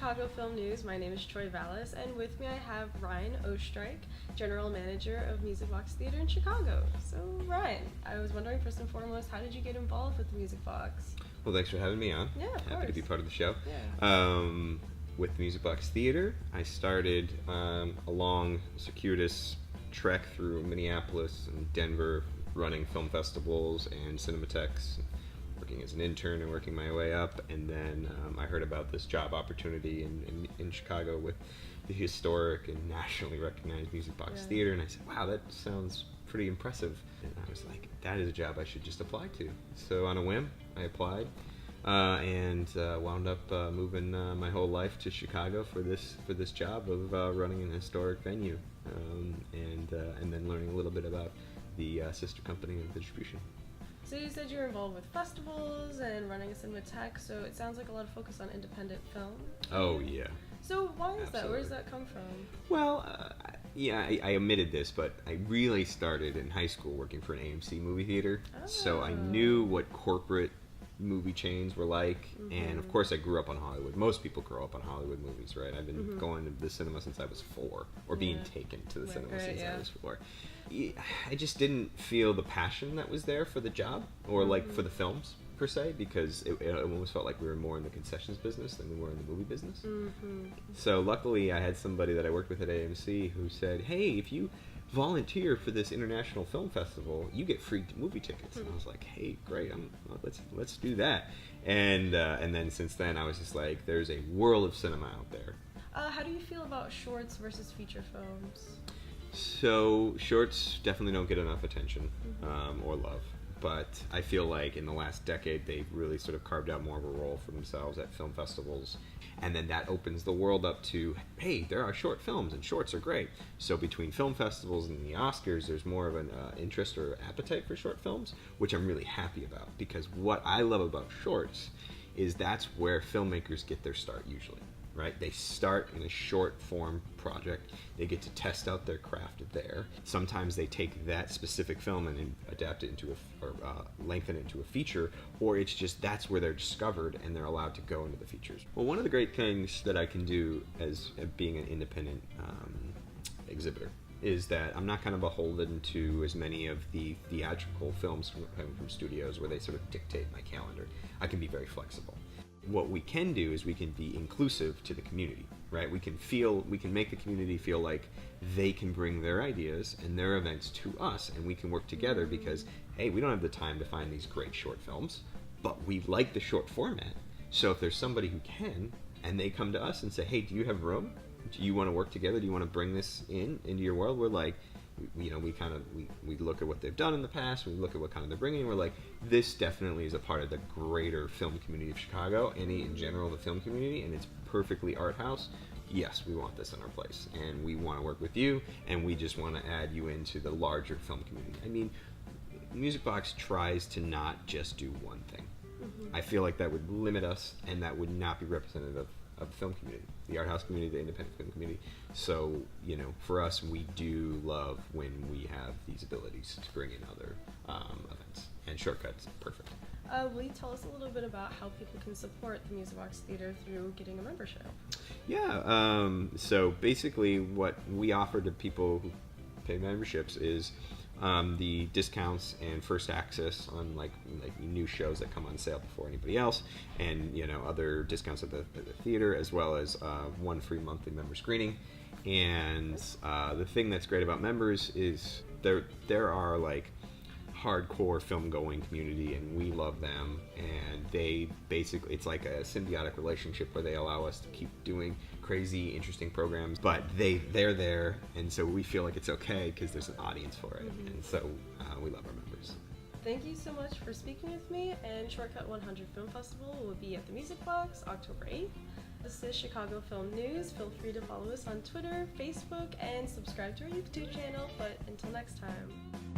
Chicago Film News. My name is Troi Valles, and with me I have Ryan Oestreich, General Manager of Music Box Theater in Chicago. So Ryan, I was wondering first and foremost, how did you get involved with the Music Box? Well, thanks for having me on. Yeah, of course. Happy to be part of the show. Yeah. With the Music Box Theater, I started a long, circuitous trek through Minneapolis and Denver, running film festivals and cinematheques, working as an intern and working my way up. And then I heard about this job opportunity in Chicago with the historic and nationally recognized Music Box Theater, and I said, wow, that sounds pretty impressive. And I was like, that is a job I should just apply to. So on a whim, I applied. And wound up moving my whole life to Chicago for this job of running an historic venue, and then learning a little bit about the sister company of the distribution. So you said you were involved with festivals and running a cinematheque, so it sounds like a lot of focus on independent film. Oh yeah. So why is Absolutely. that? Where does that come from? Well, I omitted this, but I really started in high school working for an AMC movie theater, so I knew what corporate movie chains were like, and of course I grew up on Hollywood. Most people grow up on Hollywood movies, right? I've been going to the cinema since I was 4, or being taken to the cinema since I was 4. I just didn't feel the passion that was there for the job, or like for the films per se, because it almost felt like we were more in the concessions business than we were in the movie business. So luckily I had somebody that I worked with at AMC who said, hey, if you volunteer for this international film festival, you get free movie tickets. And I was like, hey, great, let's do that. And then since then I was just like, there's a world of cinema out there. How do you feel about shorts versus feature films? So shorts definitely don't get enough attention or love, but I feel like in the last decade they've really sort of carved out more of a role for themselves at film festivals, and then that opens the world up to, hey, there are short films and shorts are great. So between film festivals and the Oscars, there's more of an interest or appetite for short films, which I'm really happy about, because what I love about shorts is that's where filmmakers get their start usually. Right? They start in a short form project. They get to test out their craft there. Sometimes they take that specific film and adapt it into lengthen it into a feature, or it's just that's where they're discovered and they're allowed to go into the features. Well, one of the great things that I can do as being an independent exhibitor is that I'm not kind of beholden to as many of the theatrical films from studios where they sort of dictate my calendar. I can be very flexible. What we can do is we can be inclusive to the community, right? We can make the community feel like they can bring their ideas and their events to us, and we can work together because, hey, we don't have the time to find these great short films, but we like the short format. So if there's somebody who can, and they come to us and say, hey, do you have room? Do you want to work together? Do you want to bring this into your world? We're like, we look at what they've done in the past, we look at what kind of they're bringing, we're like, this definitely is a part of the greater film community of Chicago, and in general the film community, and it's perfectly art house. Yes, we want this in our place, and we want to work with you, and we just want to add you into the larger film community. I mean, Music Box tries to not just do one thing. I feel like that would limit us, and that would not be representative of the film community, the art house community, the independent film community. So, for us, we do love when we have these abilities to bring in other events, and Shortcut's perfect. Will you tell us a little bit about how people can support the Music Box Theater through getting a membership? Yeah, so basically what we offer to people who pay memberships is the discounts and first access on like new shows that come on sale before anybody else, and other discounts at the theater, as well as one free monthly member screening. And the thing that's great about members is there are like hardcore film going community, and we love them, and they basically, it's like a symbiotic relationship where they allow us to keep doing crazy interesting programs, but they're there, and so we feel like it's okay because there's an audience for it. And so we love our members. Thank you so much for speaking with me, and Shortcut 100 Film Festival will be at the Music Box October 8th. This is Chicago Film News. Feel free to follow us on Twitter, Facebook, and subscribe to our YouTube channel. But until next time.